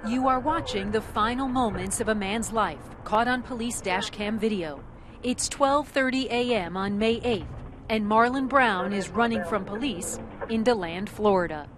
You are watching the final moments of a man's life, caught on police dash cam video. It's 12:30 a.m. on May 8th, and Marlon Brown is running from police in DeLand, Florida.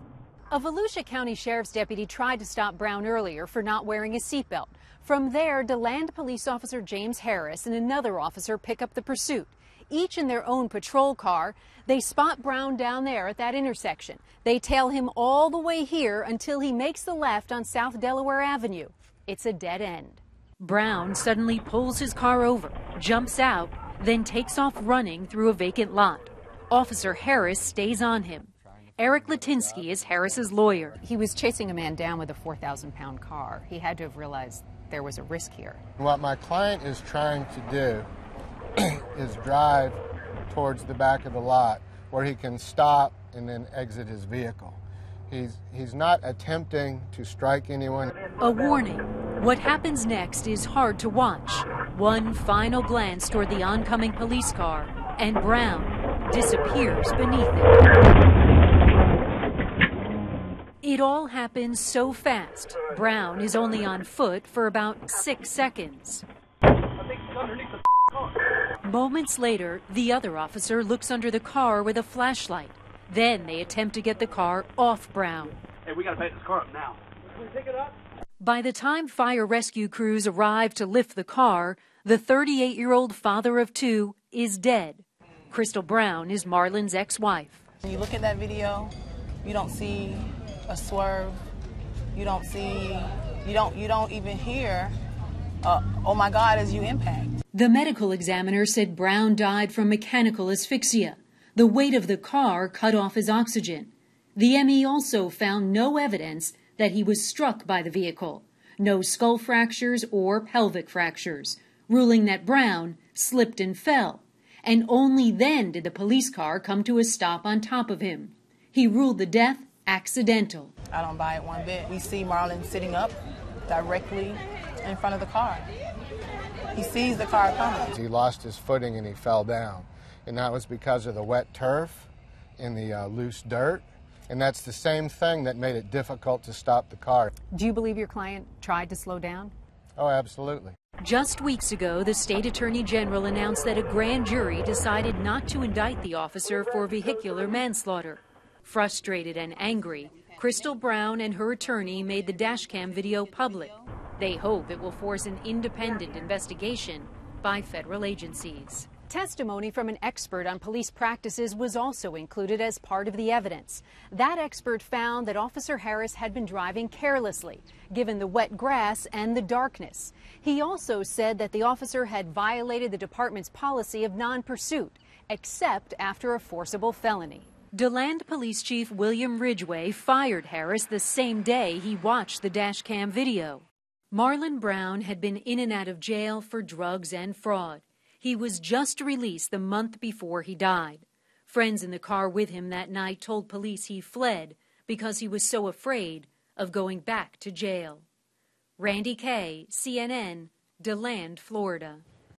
A Volusia County Sheriff's deputy tried to stop Brown earlier for not wearing a seatbelt. From there, DeLand police officer James Harris and another officer pick up the pursuit. Each in their own patrol car, they spot Brown down there at that intersection. They tail him all the way here until he makes the left on South Delaware Avenue. It's a dead end. Brown suddenly pulls his car over, jumps out, then takes off running through a vacant lot. Officer Harris stays on him. Eric Latinsky is Harris's lawyer. He was chasing a man down with a 4,000-pound car. He had to have realized there was a risk here. What my client is trying to do is drive towards the back of the lot where he can stop and then exit his vehicle. He's not attempting to strike anyone. A warning. What happens next is hard to watch. One final glance toward the oncoming police car, and Brown disappears beneath it. It all happens so fast. Brown is only on foot for about 6 seconds. Moments later, the other officer looks under the car with a flashlight. Then they attempt to get the car off Brown. Hey, we gotta back this car up now. Can we pick it up? By the time fire rescue crews arrive to lift the car, the 38-year-old father of two is dead. Krystal Brown is Marlon's ex-wife. When you look at that video, you don't see a swerve. You don't even hear, oh my God, as you impact. The medical examiner said Brown died from mechanical asphyxia. The weight of the car cut off his oxygen. The ME also found no evidence that he was struck by the vehicle. No skull fractures or pelvic fractures, ruling that Brown slipped and fell. And only then did the police car come to a stop on top of him. He ruled the death accidental. I don't buy it one bit. We see Marlon sitting up directly in front of the car. He sees the car coming. He lost his footing and he fell down. And that was because of the wet turf and the loose dirt. And that's the same thing that made it difficult to stop the car. Do you believe your client tried to slow down? Oh, absolutely. Just weeks ago, the state attorney general announced that a grand jury decided not to indict the officer for vehicular manslaughter. Frustrated and angry, Krystal Brown and her attorney made the dashcam video public. They hope it will force an independent investigation by federal agencies. Testimony from an expert on police practices was also included as part of the evidence. That expert found that Officer Harris had been driving carelessly, given the wet grass and the darkness. He also said that the officer had violated the department's policy of non-pursuit, except after a forcible felony. DeLand Police Chief William Ridgway fired Harris the same day he watched the dashcam video. Marlon Brown had been in and out of jail for drugs and fraud. He was just released the month before he died. Friends in the car with him that night told police he fled because he was so afraid of going back to jail. Randy Kay, CNN, DeLand, Florida.